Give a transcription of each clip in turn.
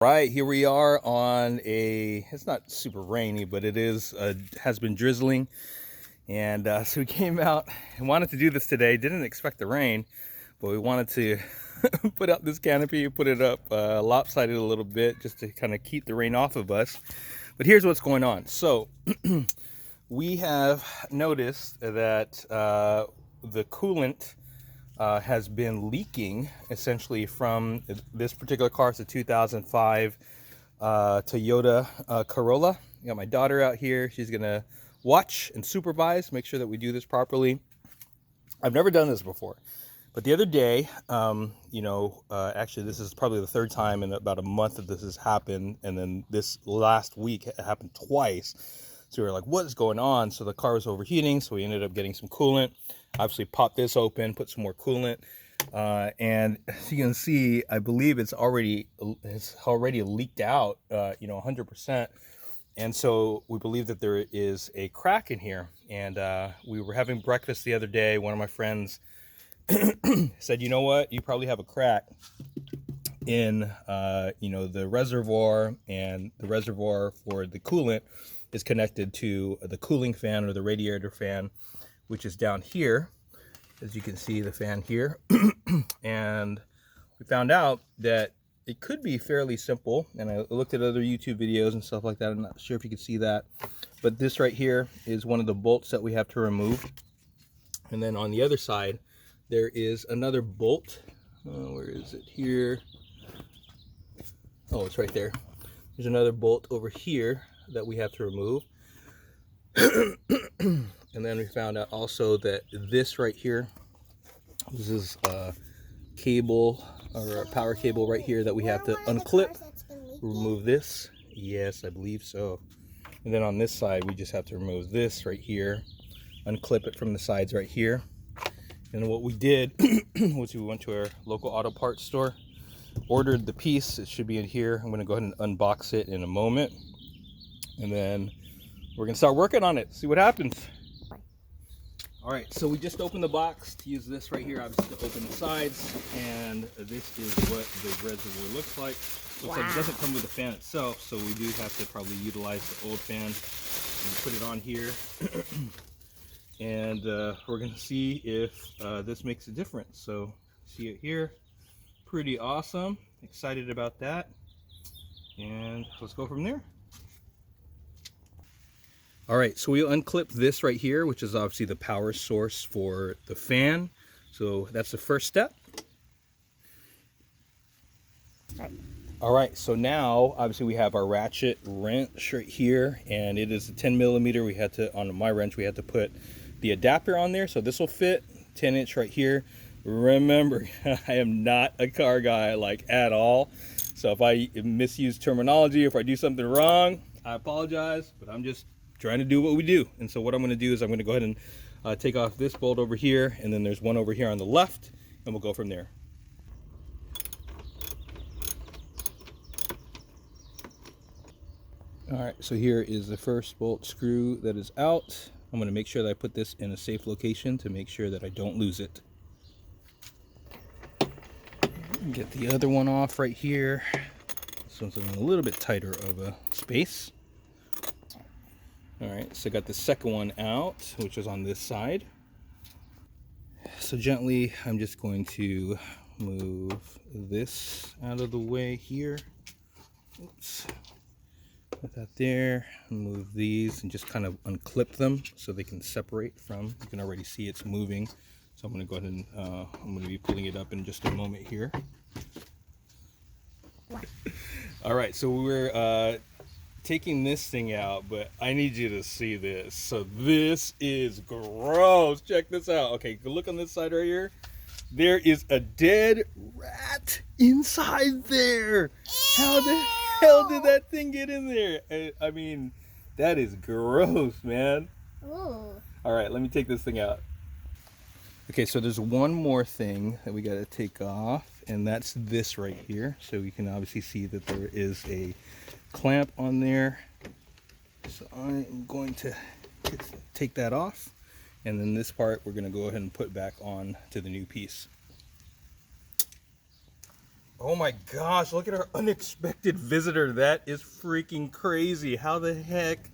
Right, here we are on it's not super rainy, but it is, has been drizzling. And so we came out and wanted to do this today. Didn't expect the rain, but we wanted to put out this canopy, put it up lopsided a little bit just to kind of keep the rain off of us. But here's what's going on. So we have noticed that the coolant has been leaking essentially from this particular car. It's a 2005 Toyota Corolla. I got my daughter out here. She's gonna watch and supervise, make sure that we do this properly. I've never done this before, but the other day, actually this is probably the third time in about a month that this has happened, and then this last week it happened twice. So we were like, what is going on? So the car was overheating, so we ended up getting some coolant. Obviously popped this open, put some more coolant, and as you can see, I believe it's already leaked out, 100%. And so we believe that there is a crack in here. And we were having breakfast the other day. One of my friends said, you know what, you probably have a crack in the reservoir, and the reservoir for the coolant is connected to the cooling fan or the radiator fan, which is down here. As you can see, the fan here. And we found out that it could be fairly simple, and I looked at other YouTube videos and stuff like that. I'm not sure if you can see that, but this right here is one of the bolts that we have to remove. And then on the other side there is another bolt. Where is it here? Oh, it's right there. There's another bolt over here that we have to remove. And then we found out also that this right here, this is a cable or a power cable right here that we have to unclip, remove this. Yes, I believe so. And then on this side we just have to remove this right here, unclip it from the sides right here. And what we did was we went to our local auto parts store, ordered the piece. It should be in here. I'm going to go ahead and unbox it in a moment, and then we're going to start working on it, see what happens. All right, so we just opened the box to use this right here, obviously, to open the sides, and this is what the reservoir looks like. Looks like it doesn't come with the fan itself, so we do have to probably utilize the old fan and put it on here. And we're going to see if this makes a difference. So see it here, pretty awesome, excited about that, and let's go from there. All right, so we unclip this right here, which is obviously the power source for the fan. So that's the first step. All right, so now obviously we have our ratchet wrench right here, and it is a 10 millimeter. We had to, on my wrench, we had to put the adapter on there, so this will fit. 10-inch right here. Remember, I am not a car guy, like, at all. So if I misuse terminology, if I do something wrong, I apologize, but I'm just trying to do what we do. And so what I'm going to do is I'm going to go ahead and take off this bolt over here, and then there's one over here on the left, and we'll go from there. All right, so here is the first bolt screw that is out. I'm going to make sure that I put this in a safe location to make sure that I don't lose it. Get the other one off right here. This one's in a little bit tighter of a space. All right, so I got the second one out, which is on this side. So gently, I'm just going to move this out of the way here. Oops. Put that there, move these, and just kind of unclip them so they can separate from. You can already see it's moving. So I'm going to go ahead and I'm going to be pulling it up in just a moment here. All right, so we're taking this thing out, but I need you to see this. So this is gross. Check this out. Okay, look on this side right here. There is a dead rat inside there. How the hell did that thing get in there? I mean, that is gross, man. Ooh. All right, let me take this thing out. Okay, so there's one more thing that we got to take off, and that's this right here. So you can obviously see that there is a clamp on there. So I'm going to take that off, and then this part we're going to go ahead and put back on to the new piece. Oh my gosh, look at our unexpected visitor. That is freaking crazy. How the heck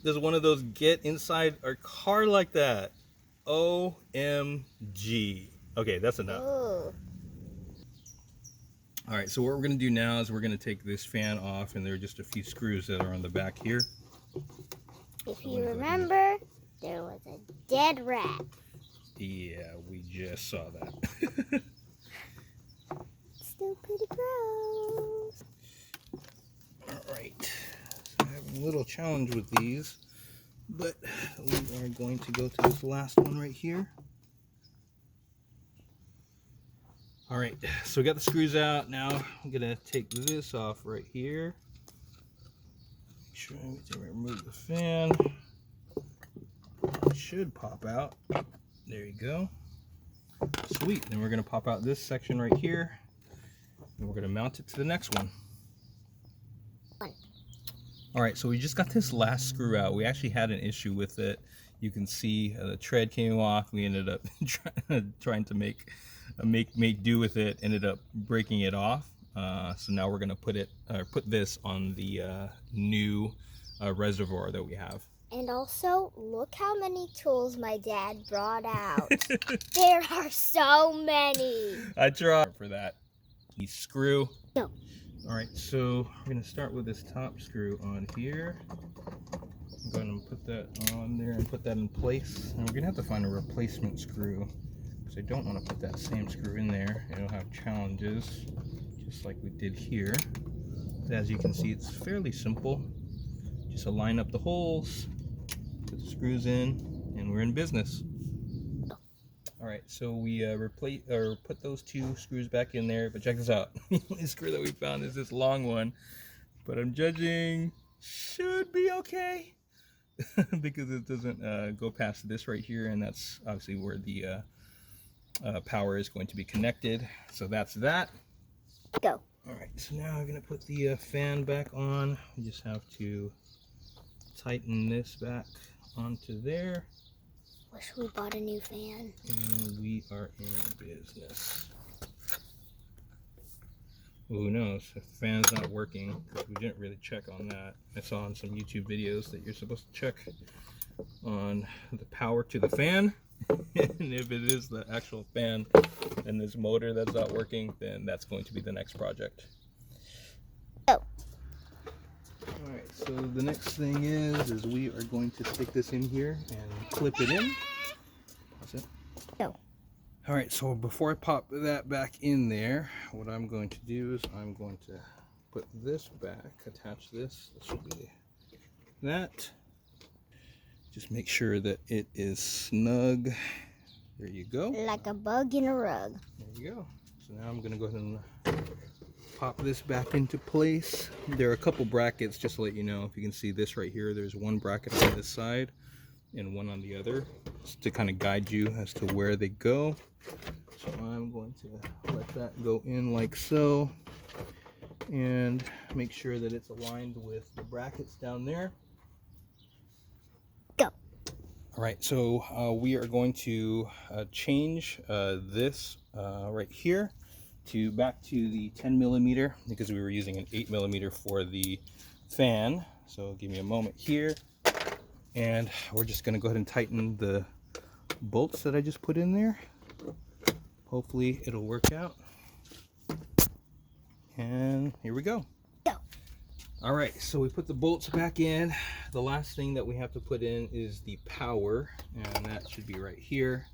does one of those get inside our car like that? OMG. Okay, that's enough. Ooh. All right, so what we're gonna do now is we're gonna take this fan off, and there are just a few screws that are on the back here. If you remember, there was a dead rat. Yeah, we just saw that. Still pretty gross. All right, so I have a little challenge with these, but we are going to go to this last one right here. All right, so we got the screws out. Now I'm gonna take this off right here. Make sure we remove the fan. It should pop out. There you go. Sweet. Then we're gonna pop out this section right here, and we're gonna mount it to the next one. All right, so we just got this last screw out. We actually had an issue with it. You can see the tread came off. We ended up trying to make do with it. Ended up breaking it off. So now we're gonna put this on the new reservoir that we have. And also, look how many tools my dad brought out. There are so many. I tried for that. The screw. No. All right, so we're gonna start with this top screw on here. I'm gonna put that on there and put that in place. And we're gonna have to find a replacement screw because I don't want to put that same screw in there. It'll have challenges, just like we did here. But as you can see, it's fairly simple. Just align up the holes, put the screws in, and we're in business. All right, so we put those two screws back in there, but check this out. The only screw that we found is this long one, but I'm judging should be okay because it doesn't go past this right here, and that's obviously where the power is going to be connected. So that's that. Go. All right, so now I'm gonna put the fan back on. We just have to tighten this back onto there. Wish we bought a new fan. And we are in business. Well, who knows? If the fan's not working, because we didn't really check on that. I saw on some YouTube videos that you're supposed to check on the power to the fan. And if it is the actual fan and this motor that's not working, then that's going to be the next project. Oh. Alright, so the next thing is we are going to stick this in here and clip it in. That's it. Go. Alright, so before I pop that back in there, what I'm going to do is I'm going to put this back, attach this. This will be that. Just make sure that it is snug. There you go. Like a bug in a rug. There you go. So now I'm going to go ahead and pop this back into place. There are a couple brackets, just to let you know. If you can see this right here, there's one bracket on this side and one on the other, just to kind of guide you as to where they go. So I'm going to let that go in like so, and make sure that it's aligned with the brackets down there. Go. All right, so we are going to change this right here back to the 10 millimeter because we were using an 8 millimeter for the fan. So give me a moment here, and we're just going to go ahead and tighten the bolts that I just put in there. Hopefully it'll work out. And here we go. All right, so we put the bolts back in. The last thing that we have to put in is the power, and that should be right here.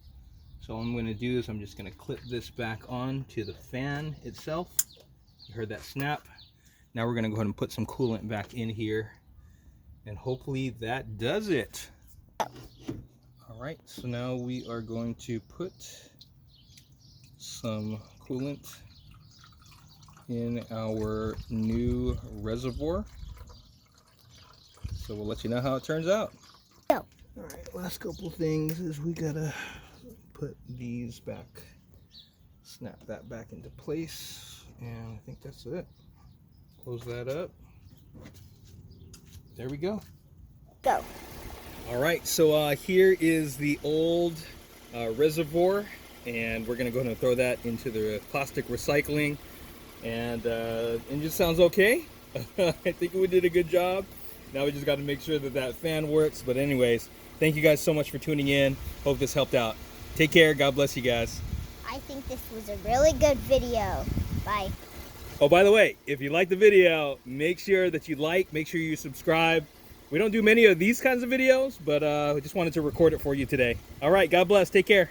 So all I'm going to do is I'm just going to clip this back on to the fan itself. You heard that snap. Now we're going to go ahead and put some coolant back in here, and hopefully that does it. All right, so now we are going to put some coolant in our new reservoir. So we'll let you know how it turns out. Go. All right, last couple things is we gotta put these back, snap that back into place, and I think that's it. Close that up. There we go. Go. All right, so here is the old reservoir, and we're gonna go ahead and throw that into the plastic recycling. And engine sounds okay. I think we did a good job. Now we just got to make sure that that fan works. But anyways, thank you guys so much for tuning in. Hope this helped out. Take care. God bless you guys. I think this was a really good video. Bye. Oh, by the way, if you like the video, make sure that you make sure you subscribe. We don't do many of these kinds of videos, but I just wanted to record it for you today. All right, God bless. Take care.